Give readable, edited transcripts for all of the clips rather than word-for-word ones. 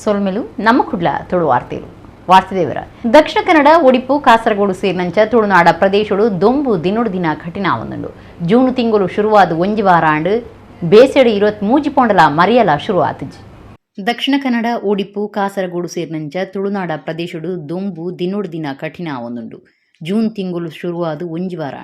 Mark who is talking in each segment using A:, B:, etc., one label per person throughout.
A: ಸೊಲ್ಮೆಲು ನಮ್ಮ ಕುಡ್ಲ ತುಳು ವಾರ್ತೆಲು ವಾರ್ತೆದೇವರ ದಕ್ಷಿಣ ಕನ್ನಡ ಉಡುಪು ಕಾಸರಗೋಡು ಸೇರಿನಂಚ ತುಳುನಾಡ ಪ್ರದೇಶಗಳು ದೊಂಬು ದಿನೋಡು ದಿನ ಕಠಿಣಾವೊಂದುಂಡು ಜೂನ್ ತಿಂಗಳು ಶುರುವಾದ ಒಂಜಿ ವಾರ ಆಂಡ್ ಬೇಸೆಡು 23 ಪೌಂಡಲ ಮರಿಯಲ ಶುರುವಾತುಜಿ ದಕ್ಷಿಣ ಕನ್ನಡ ಉಡುಪು ಕಾಸರಗೋಡು ಸೇರಿನಂಚ ತುಳುನಾಡ ಪ್ರದೇಶಗಳು ದೊಂಬು ದಿನೋಡು ದಿನ ಕಠಿಣಾವೊಂದುಂಡು ಜೂನ್ ತಿಂಗಳು ಶುರುವಾದ ಒಂಜಿ ವಾರ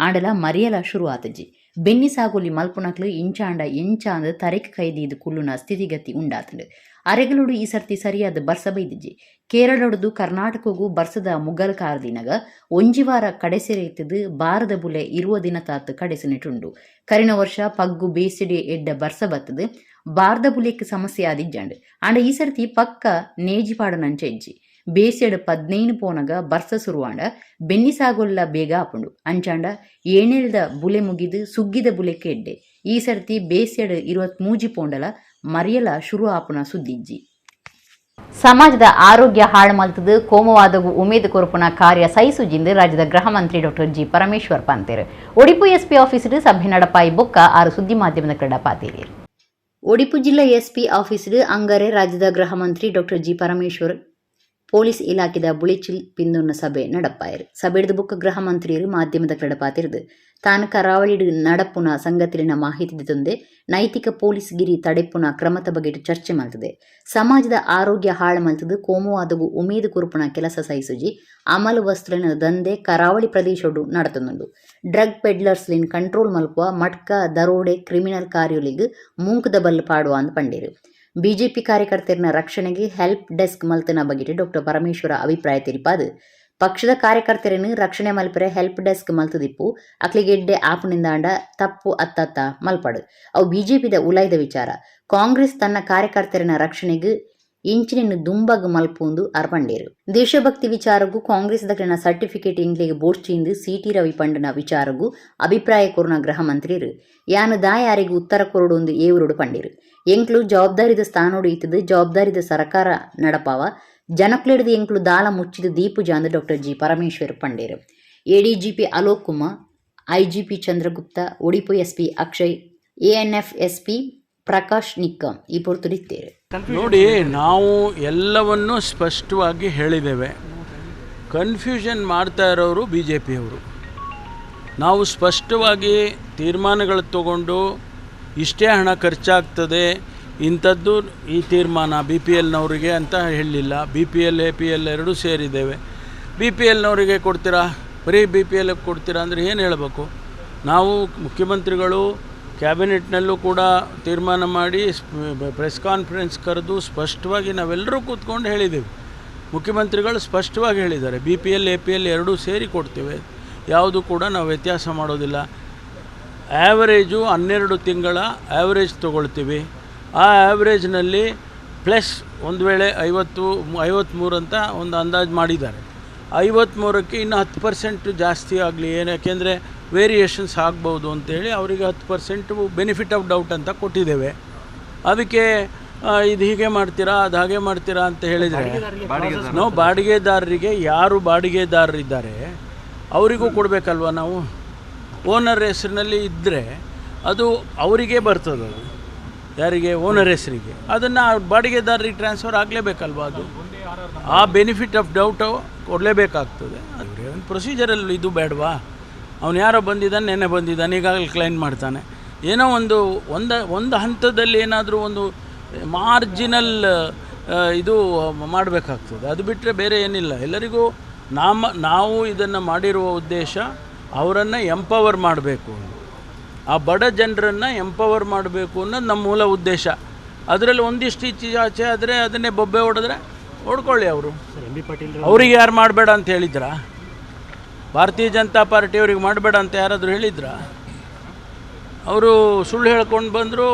A: ಆಂಡಲ ಮರಿಯಲ ಶುರುವಾತುಜಿ ಬೆನ್ನಿ ಸಾಗುಲಿ ಮಲ್ಪುನಕ್ಲು ಇಂಚಾಂಡ ಎಂಚಾಂದ ತರೆಕ್ ಕೈದಿದು ಕುಲ್ಲುನ ಸ್ಥಿತಿಗತಿ ಉಂಡಾತುಂಡು ಅರೆಗಲುಡು ಈ ಸರ್ತಿ ಸರಿಯಾದ ಬರ್ಸ ಬೈದಿಜ್ಜಿ ಕೇರಳಡು ಕರ್ನಾಟಕಗೂ ಬರ್ಸದ ಮುಗಲ್ ಕಾರ್ದಿನಗ ಒಂಜಿ ವಾರ ಕಡೆಸೆರೆಯ್ತದು ಬಾರದ ಬುಲೆ ಇರುವ ದಿನ ತಾತು ಕಡೆಸೆನಿಟುಂಡು ಕರಿನ ವರ್ಷ ಪಗ್ಗು ಬೇಸಿಡೆ ಎಡ್ಡ ಬರ್ಸ ಬತ್ತದು ಬಾರದ ಬುಲೆಕ್ ಸಮಸ್ಯೆ ಆದಿಜ್ಜಂಡು ಆಂಡ ಈ ಸರ್ತಿ ಪಕ್ಕ ನೇಜಿಪಾಡನಂಚ ಇಜ್ಜಿ ಬೇಸೆಡು 15 ಪೋನಗ ಬರ್ಸ ಸುರುವಾಂಡ ಬೆನ್ನಿ ಸಾಗೊಲ್ಲ ಬೇಗ ಆಪುಂಡು ಅಂಚಾಂಡ ಏಣೆಲ್ದ ಬುಲೆ ಮುಗಿದು ಸುಗ್ಗಿದ ಬುಲೆಕ್ಕೆ ಎಡ್ಡೆ ಈ ಸರ್ತಿ ಬೇಸೆಡು 23 ಪೋಂಡಲ ಮರಿಯಲ ಶುರು ಆಪುನ ಸುದ್ದಿಜ್ಜಿ ಸಮಾಜದ ಆರೋಗ್ಯ ಹಾಳು ಮಲ್ತದು ಕೋಮವಾದಗೂ ಉಮೇದು ಕೊರಪುನ ಕಾರ್ಯ ಸೈಸುಜಿಂದು ರಾಜ್ಯದ ಗೃಹ ಮಂತ್ರಿ doctor G Parameshwar ಪಂತೇರು Odipu SP officer ಸಭೆ ನಡಪಾಯಿ ಬೊಕ್ಕ 6 ಸುದ್ದಿ ಮಾಧ್ಯಮದ ಕ್ರೀಡಾಪಾತೀರಿ ಒಡಿಪು ಜಿಲ್ಲಾ ಎಸ್ಪಿ ಆಫೀಸರು ಅಂಗರೆ ರಾಜ್ಯದ ಗೃಹ ಮಂತ್ರಿ ಡಾಕ್ಟರ್ ಜಿ ಪರಮೇಶ್ವರ್ ಪೊಲೀಸ್ ಇಲಾಖೆದ ಬುಳಿಚಿಲ್ ಪಿಂದೊನ್ನ ಸಭೆ ನಡಪಾಯರು ಸಭೆಡ್ದು ಬುಕ್ಕ ಗೃಹ ಮಂತ್ರಿಯರು ಮಾಧ್ಯಮದ ಕ್ರೀಡಾಪಾತಿರ್ದು ತಾನು ಕರಾವಳಿಡು ನಡಪುನ ಸಂಗತಿಲಿನ ಮಾಹಿತಿ ತಂದೆ ನೈತಿಕ ಪೊಲೀಸ್ ಗಿರಿ ತಡೆಪುನ ಕ್ರಮದ ಬಗ್ಗೆ ಚರ್ಚೆ ಮಾಡ್ತದೆ ಸಮಾಜದ ಆರೋಗ್ಯ ಹಾಳು ಮಲ್ತದು ಕೋಮುವಾದಗೂ ಉಮೇದು ಕುರುಪುನ ಕೆಲಸ ಸಹಿಸುಜಿ ಅಮಲು ವಸ್ತುಲಿನ ದಂಧೆ ಕರಾವಳಿ ಪ್ರದೇಶಡು ನಡತುಂಡು ಡ್ರಗ್ ಪೆಡ್ಲರ್ಸ್ಲಿನ್ ಕಂಟ್ರೋಲ್ ಮಲ್ಪುವ ಮಟ್ಕ ದರೋಡೆ ಕ್ರಿಮಿನಲ್ ಕಾರ್ಯೊಲಿಗ್ ಮೂಂಕದ ಬಲ್ಲು ಪಾಡುವ ಅಂತ ಪಂಡೇರು ಬಿಜೆಪಿ ಕಾರ್ಯಕರ್ತರ ರಕ್ಷಣೆಗೆ ಹೆಲ್ಪ್ ಡೆಸ್ಕ್ ಮಲ್ತನ ಬಗ್ಗೆ ಡಾಕ್ಟರ್ ಪರಮೇಶ್ವರ ಅಭಿಪ್ರಾಯ ತಿಳಿಪಾದು ಪಕ್ಷದ ಕಾರ್ಯಕರ್ತರನ್ನು ರಕ್ಷಣೆ ಮಲ್ಪರೆ ಹೆಲ್ಪ್ ಡೆಸ್ಕ್ ಮಲ್ತದಿಪ್ಪು ಅಕ್ಲಿಗೆಡ್ಡೆ ಆಪುನಿಂದಾಂಡ ತಪ್ಪು ಅತ್ತತ್ತ ಮಲ್ಪಡು ಅವು ಬಿಜೆಪಿದ ಉಲಾಯ್ದ ವಿಚಾರ ಕಾಂಗ್ರೆಸ್ ತನ್ನ ಕಾರ್ಯಕರ್ತರನ ರಕ್ಷಣೆಗೆ ಇಂಚಿನ ದುಂಬಗ್ ಮಲ್ಪುಂದು ಅರ್ಪಂಡೇರು ದೇಶಭಕ್ತಿ ವಿಚಾರಗೂ ಕಾಂಗ್ರೆಸ್ ದಕ್ಕಿನ ಸರ್ಟಿಫಿಕೇಟ್ ಇಂಗ್ಲಿಗೆ ಬೋರ್ಚಿಂದು ಸಿಟಿ ರವಿ ಪಂಡನ ವಿಚಾರಗೂ ಅಭಿಪ್ರಾಯ ಕೊರನ ಗೃಹ ಮಂತ್ರಿರು ಯಾನು ಯಾರಿಗೂ ಉತ್ತರ ಕೊರಡೊಂದು ಏವರುಡು ಪಂಡೇರು ಎಂಕ್ಲು ಜವಾಬ್ದಾರಿದ ಸ್ಥಾನೋಡು ಇತ್ತದು ಜವಾಬ್ದಾರಿದ ಸರ್ಕಾರ ನಡಪಾವ ಜನಕ್ಲೆಡ್ದು ಎಂಕ್ಲು ದಾಳ ಮುಚ್ಚಿದ ದೀಪು ಜಾಂದು ಡಾಕ್ಟರ್ ಜಿ ಪರಮೇಶ್ವರ್ ಪಂಡೇರು ಎಡಿಜಿಪಿ ಅಲೋಕ್ ಕುಮಾರ್ ಐಜಿಪಿ ಚಂದ್ರಗುಪ್ತ ಒಡಿಪು SP Akshay ANF SP Prakash Nikkam ಈ ಪೊರ್ತುರಿತ್ತೇರು
B: ನೋಡಿ ನಾವು ಎಲ್ಲವನ್ನೂ ಸ್ಪಷ್ಟವಾಗಿ ಹೇಳಿದ್ದೇವೆ ಕನ್ಫ್ಯೂಷನ್ ಮಾಡ್ತಾ ಇರೋರು ಬಿ ಜೆ ಪಿಯವರು ನಾವು ಸ್ಪಷ್ಟವಾಗಿ ತೀರ್ಮಾನಗಳು ತಗೊಂಡು ಇಷ್ಟೇ ಹಣ ಖರ್ಚಾಗ್ತದೆ ಇಂಥದ್ದು ಈ ತೀರ್ಮಾನ ಬಿ ಪಿ ಎಲ್ನವರಿಗೆ ಅಂತ ಹೇಳಲಿಲ್ಲ B P L A P L ಎರಡೂ ಸೇರಿದ್ದೇವೆ ಬಿ ಪಿ ಎಲ್ನವರಿಗೆ ಕೊಡ್ತೀರಾ ಬರೀ ಬಿ ಪಿ ಎಲ್ಗೆ ಕೊಡ್ತೀರಾ ಅಂದರೆ ಏನು ಹೇಳಬೇಕು ನಾವು ಮುಖ್ಯಮಂತ್ರಿಗಳು ಕ್ಯಾಬಿನೆಟ್ನಲ್ಲೂ ಕೂಡ ತೀರ್ಮಾನ ಮಾಡಿ ಪ್ರೆಸ್ ಕಾನ್ಫರೆನ್ಸ್ ಕರೆದು ಸ್ಪಷ್ಟವಾಗಿ ನಾವೆಲ್ಲರೂ ಕೂತ್ಕೊಂಡು ಹೇಳಿದ್ದೀವಿ ಮುಖ್ಯಮಂತ್ರಿಗಳು ಸ್ಪಷ್ಟವಾಗಿ ಹೇಳಿದ್ದಾರೆ B P L A P L ಎರಡೂ ಸೇರಿ ಕೊಡ್ತೇವೆ ಯಾವುದು ಕೂಡ ನಾವು ವ್ಯತ್ಯಾಸ ಮಾಡೋದಿಲ್ಲ ಆ್ಯಾವರೇಜು 12 ತಿಂಗಳ ಆ್ಯಾವ್ರೇಜ್ ತೊಗೊಳ್ತೀವಿ ಆ ಆ್ಯಾವ್ರೇಜ್ನಲ್ಲಿ ಪ್ಲಸ್ ಒಂದು ವೇಳೆ 53 ಅಂತ ಒಂದು ಅಂದಾಜು ಮಾಡಿದ್ದಾರೆ 53ಕ್ಕೆ ಇನ್ನು 10% ಜಾಸ್ತಿ ಆಗಲಿ ಏನು ಯಾಕೆಂದರೆ ವೇರಿಯೇಷನ್ಸ್ ಆಗ್ಬೋದು ಅಂತೇಳಿ ಅವರಿಗೆ 10% ಬೆನಿಫಿಟ್ ಆಫ್ ಡೌಟ್ ಅಂತ ಕೊಟ್ಟಿದ್ದೇವೆ ಅದಕ್ಕೆ ಇದು ಹೀಗೆ ಮಾಡ್ತೀರಾ ಅದು ಹಾಗೆ ಮಾಡ್ತೀರಾ ಅಂತ ಹೇಳಿದರೆ ನಾವು ಬಾಡಿಗೆದಾರರಿಗೆ ಯಾರು ಬಾಡಿಗೆದಾರರಿದ್ದಾರೆ ಅವರಿಗೂ ಕೊಡಬೇಕಲ್ವ ನಾವು ಓನರ್ ಹೆಸರಿನಲ್ಲಿ ಇದ್ದರೆ ಅದು ಅವರಿಗೆ ಬರ್ತದೆ ಅದು ಯಾರಿಗೆ ಓನರ್ ಹೆಸರಿಗೆ ಅದನ್ನು ಬಾಡಿಗೆದಾರರಿಗೆ ಟ್ರಾನ್ಸ್ಫರ್ ಆಗಲೇಬೇಕಲ್ವ ಅದು ಆ ಬೆನಿಫಿಟ್ ಆಫ್ ಡೌಟ್ ಕೊಡಲೇಬೇಕಾಗ್ತದೆ ಅದು ಒಂದು ಪ್ರೊಸೀಜರಲ್ಲಿ ಇದು ಬೇಡವಾ ಅವನು ಯಾರೋ ಬಂದಿದ್ದಾನೆ ನೆನ್ನೆ ಬಂದಿದ್ದಾನೆ ಈಗಾಗಲೇ ಕ್ಲೈಮ್ ಮಾಡ್ತಾನೆ ಏನೋ ಒಂದು ಹಂತದಲ್ಲಿ ಏನಾದರೂ ಒಂದು ಮಾರ್ಜಿನಲ್ ಇದು ಮಾಡಬೇಕಾಗ್ತದೆ ಅದು ಬಿಟ್ಟರೆ ಬೇರೆ ಏನಿಲ್ಲ ಎಲ್ಲರಿಗೂ ನಾವು ಇದನ್ನು ಮಾಡಿರುವ ಉದ್ದೇಶ ಅವರನ್ನು ಎಂಪವರ್ ಮಾಡಬೇಕು ಆ ಬಡ ಜನರನ್ನು ಎಂಪವರ್ ಮಾಡಬೇಕು ಅನ್ನೋದು ನಮ್ಮ ಮೂಲ ಉದ್ದೇಶ ಅದರಲ್ಲಿ ಒಂದಿಷ್ಟು ಆಚೆ ಆದರೆ ಅದನ್ನೇ ಬೊಬ್ಬೆ ಹೊಡೆದ್ರೆ ಹೊಡ್ಕೊಳ್ಳಿ ಅವರು ಅವರಿಗೆ ಯಾರು ಮಾಡಬೇಡ ಅಂತ ಹೇಳಿದ್ರಾ ಭಾರತೀಯ ಜನತಾ ಪಾರ್ಟಿಯವ್ರಿಗೆ ಮಾಡಬೇಡ ಅಂತ ಯಾರಾದರೂ ಹೇಳಿದ್ರಾ ಅವರು ಸುಳ್ಳು ಹೇಳ್ಕೊಂಡು ಬಂದರೂ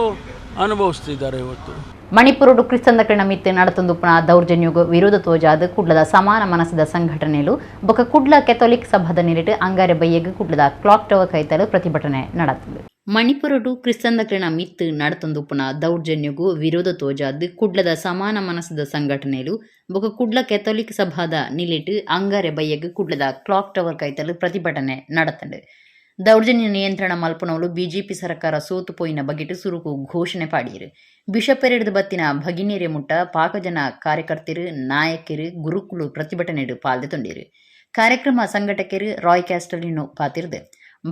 B: ಅನುಭವಿಸ್ತಿದ್ದಾರೆ ಇವತ್ತು
A: ಮಣಿಪುರಡು ಕ್ರಿಸ್ತಂದಕರಣ ಮಿತ್ತೆ ನಡತೊಂದುಪ್ಪುನ ದೌರ್ಜನ್ಯಗೂ ವಿರೋಧ ತೋಜಾದ ಕುಡ್ಲದ ಸಮಾನ ಮನಸ್ಸದ ಸಂಘಟನೆಲು ಬೊಕ ಕುಡ್ಲ ಕೆಥೋಲಿಕ್ ಸಭಾದ ನಿರಿಟ್ ಅಂಗಾರೆ ಬಯ್ಯಗ್ ಕುಡ್ಲದ ಕ್ಲಾಕ್ ಟವರ್ ಕೈತಲು ಪ್ರತಿಭಟನೆ ನಡತದು ಮಣಿಪುರಡು ಕ್ರಿಸ್ತಂದಕರಣ ಮಿತ್ತು ನಡತೊಂದುಪ್ಪುನ ದೌರ್ಜನ್ಯಗೂ ವಿರೋಧ ತೋಜಾದ ಕುಡ್ಲದ ಸಮಾನ ಮನಸ್ಸದ ಸಂಘಟನೆಲು ಬೊಕ ಕುಡ್ಲ ಕೆಥೋಲಿಕ್ ಸಭಾದ ನಿಲಿಟ್ ಅಂಗಾರೆ ಬಯ್ಯಗ್ ಕುಡ್ಲದ ಕ್ಲಾಕ್ ಟವರ್ ಕೈತಲು ಪ್ರತಿಭಟನೆ ನಡತಂಡು ದೌರ್ಜನ್ಯ ನಿಯಂತ್ರಣ ಮಲ್ಪನವಲು ಬಿಜೆಪಿ ಸರ್ಕಾರ ಸೋತುಪೋಯಿನ ಬಗೆಟ್ ಸುರುಕು ಘೋಷಣೆ ಪಾಡಿಯರು. ಬಿಷಪ್ ಎರೆಡ್ದು ಬತ್ತಿನ ಭಗಿನೇರೆ ಮುಟ್ಟ ಪಾಕಜನ ಕಾರ್ಯಕರ್ತರು ನಾಯಕರು ಗುರುಕುಲು ಪ್ರತಿಭಟನೆಡು ಪಾಲ್ದೊಂಡಿರು. ಕಾರ್ಯಕ್ರಮ ಸಂಘಟಕರು ರಾಯ್ ಕ್ಯಾಸ್ಟಲಿನೋ ಪಾತಿರ್ದೆ.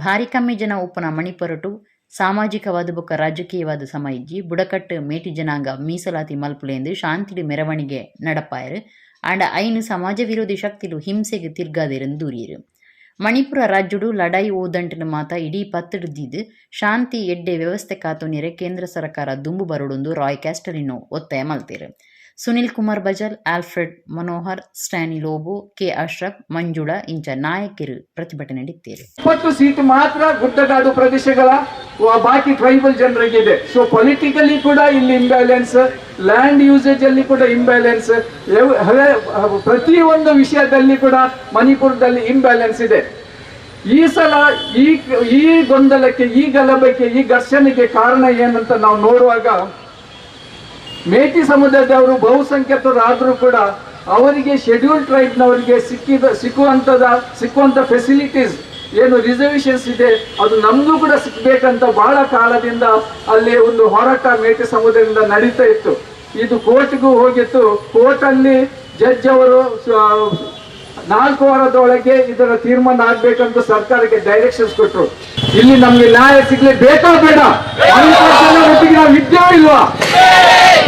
A: ಭಾರಿ ಕಮ್ಮಿ ಜನ ಉಪ್ಪನ ಮಣಿಪೊರಟು ಸಾಮಾಜಿಕವಾದ ಬೊಕ್ಕ ರಾಜಕೀಯವಾದ ಸಮಯಿಜ್ಜಿ ಬುಡಕಟ್ಟು ಮೇಟಿ ಜನಾಂಗ ಮೀಸಲಾತಿ ಮಲ್ಪುಲೆಂದು ಶಾಂತಿಡು ಮೆರವಣಿಗೆ ನಡಪಾಯರು ಆಂಡ ಐನು ಸಮಾಜ ವಿರೋಧಿ ಶಕ್ತಿಲು ಹಿಂಸೆಗೆ ತಿರ್ಗಾದೇರನ್ನು ದೂರಿಯರು. ಮಣಿಪುರ ರಾಜ್ಯಡು ಲಡಾಯಿ ಓದಂಟಿನ ಮಾತ ಇಡೀ ಪತ್ತಡ್ದಿದ್ದು ಶಾಂತಿ ಎಡ್ಡೆ ವ್ಯವಸ್ಥೆ ಕಾತೋನಿರೆ ಕೇಂದ್ರ ಸರ್ಕಾರ ದುಂಬು ಬರೋಡೊಂದು ರಾಯ್ ಕ್ಯಾಸ್ಟಲಿನೋ ಒತ್ತಾಯ ಮಲ್ತೇರು. ಸುನಿಲ್ ಕುಮಾರ್ ಬಜಲ್, ಆಲ್ಫ್ರೆಡ್ ಮನೋಹರ್, ಸ್ಟ್ಯಾನಿ ಲೋಬೋ, ಕೆ ಅಶ್ರಫ್, ಮಂಜುಳಾ ಇಂಚ ನಾಯಕರು ಪ್ರತಿಭಟನೆ ನಡೆಸಿದರು.
C: 20 ಸೀಟ್ ಮಾತ್ರ ಗುಡ್ಡಗಾಡು ಪ್ರದೇಶಗಳ ಬಾಕಿ ಟ್ರೈಬಲ್ ಜನರಿಗೆ ಇದೆ. ಸೊ ಪೊಲಿಟಿಕಲಿ ಕೂಡ ಇಲ್ಲಿ ಇಂಬ್ಯಾಲೆನ್ಸ್, ಲ್ಯಾಂಡ್ ಯೂಸೇಜ್ ಅಲ್ಲಿ ಕೂಡ ಇಂಬ್ಯಾಲೆನ್ಸ್, ಪ್ರತಿಯೊಂದು ವಿಷಯದಲ್ಲಿ ಕೂಡ ಮಣಿಪುರದಲ್ಲಿ ಇಂಬ್ಯಾಲೆನ್ಸ್ ಇದೆ. ಈ ಸಲ ಈ ಗೊಂದಲಕ್ಕೆ, ಈ ಗಲಭೆಗೆ, ಈ ಘರ್ಷಣೆಗೆ ಕಾರಣ ಏನಂತ ನಾವು ನೋಡುವಾಗ ಮೇಟಿ ಸಮುದಾಯದವರು ಬಹುಸಂಖ್ಯಾತರಾದರೂ ಕೂಡ ಅವರಿಗೆ ಶೆಡ್ಯೂಲ್ ಟ್ರೈಬ್ನವರಿಗೆ ಸಿಕ್ಕುವಂತ ಫೆಸಿಲಿಟೀಸ್ ಏನು ರಿಸರ್ವೇಷನ್ಸ್ ಇದೆ ಅದು ನಮಗೂ ಕೂಡ ಸಿಕ್ಕಬೇಕಂತ ಬಹಳ ಕಾಲದಿಂದ ಅಲ್ಲಿ ಒಂದು ಹೋರಾಟ ಮೇಟಿ ಸಮುದಾಯದಿಂದ ನಡೀತಾ ಇತ್ತು. ಇದು ಕೋರ್ಟ್ಗೂ ಹೋಗಿತ್ತು. ಕೋರ್ಟಲ್ಲಿ ಜಡ್ಜ್ ಅವರು 4 ವಾರದೊಳಗೆ ಇದರ ತೀರ್ಮಾನ ಆಗ್ಬೇಕಂತ ಸರ್ಕಾರಕ್ಕೆ ಡೈರೆಕ್ಷನ್ಸ್ ಕೊಟ್ಟರು. ಇಲ್ಲಿ ನಮ್ಗೆ ನ್ಯಾಯ ಸಿಗ್ಲಿ ಬೇಕೋ ಬೇಡ, ಒಟ್ಟಿಗೆ ನಾವು ಇದ್ದೇವೋ ಇಲ್ವಾ?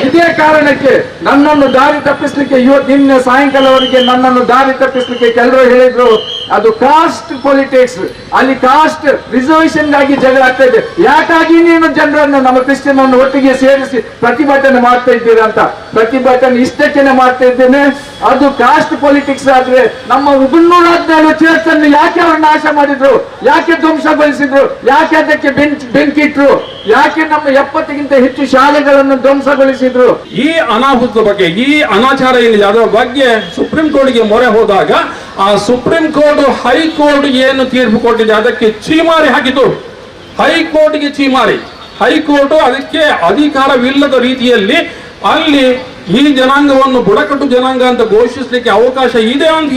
C: ಇದೇ ಕಾರಣಕ್ಕೆ ನನ್ನನ್ನು ದಾರಿ ತಪ್ಪಿಸ್ಲಿಕ್ಕೆ ನಿನ್ನೆ ಸಾಯಂಕಾಲವರೆಗೆ ನನ್ನನ್ನು ದಾರಿ ತಪ್ಪಿಸ್ಲಿಕ್ಕೆ ಕೆಲವರು ಹೇಳಿದ್ರು ಅದು ಕಾಸ್ಟ್ ಪೊಲಿಟಿಕ್ಸ್, ಅಲ್ಲಿ ಕಾಸ್ಟ್ ರಿಸರ್ವೇಷನ್ ಗಾಗಿ ಜಗಳ ಆಗ್ತಾ ಇದೆ. ಯಾಕಾಗಿ ನೀನು ಜನರನ್ನು ನಮ್ಮ ಕ್ರಿಶ್ಚಿಯನ್ ಅನ್ನು ಒಟ್ಟಿಗೆ ಸೇರಿಸಿ ಪ್ರತಿಭಟನೆ ಮಾಡ್ತಾ ಇದ್ದೀರಾ ಅಂತ. ಪ್ರತಿಭಟನೆ ಇಷ್ಟಕ್ಕೇನೆ ಮಾಡ್ತಾ ಇದ್ದೇನೆ. ಅದು ಕಾಸ್ಟ್ ಪೊಲಿಟಿಕ್ಸ್ ಆದ್ರೆ ನಮ್ಮ 317 ಚರ್ಚ್ ಅನ್ನು ಯಾಕೆ ಅವರು ನಾಶ ಮಾಡಿದ್ರು, ಯಾಕೆ ಧ್ವಂಸಗೊಳಿಸಿದ್ರು, ಯಾಕೆ ಅದಕ್ಕೆ ಬೆಂಕಿಟ್ರು, ಯಾಕೆ ನಮ್ಮ 70ಗಿಂತ ಹೆಚ್ಚು ಶಾಲೆಗಳನ್ನು ಧ್ವಂಸಗೊಳಿಸಿದ್ರು?
D: ಈ ಅನಾಹುತದ ಬಗ್ಗೆ, ಈ ಅನಾಚಾರ ಏನಿದೆ ಅದರ ಬಗ್ಗೆ ಸುಪ್ರೀಂ ಕೋರ್ಟ್ಗೆ ಮೊರೆ ಹೋದಾಗ ಆ ಸುಪ್ರೀಂ ಕೋರ್ಟ್ ಹೈಕೋರ್ಟ್ ಏನು ತೀರ್ಪು ಕೊಟ್ಟಿದೆ ಅದಕ್ಕೆ ಚೀಮಾರಿ ಹಾಕಿತು. ಹೈಕೋರ್ಟ್ಗೆ ಚೀಮಾರಿ. ಹೈಕೋರ್ಟ್ ಅದಕ್ಕೆ ಅಧಿಕಾರವಿಲ್ಲದ ರೀತಿಯಲ್ಲಿ ಅಲ್ಲಿ ಈ ಜನಾಂಗವನ್ನು ಬುಡಕಟ್ಟು ಜನಾಂಗ ಅಂತ ಘೋಷಿಸಲಿಕ್ಕೆ ಅವಕಾಶ ಇದೆ ಅಂತ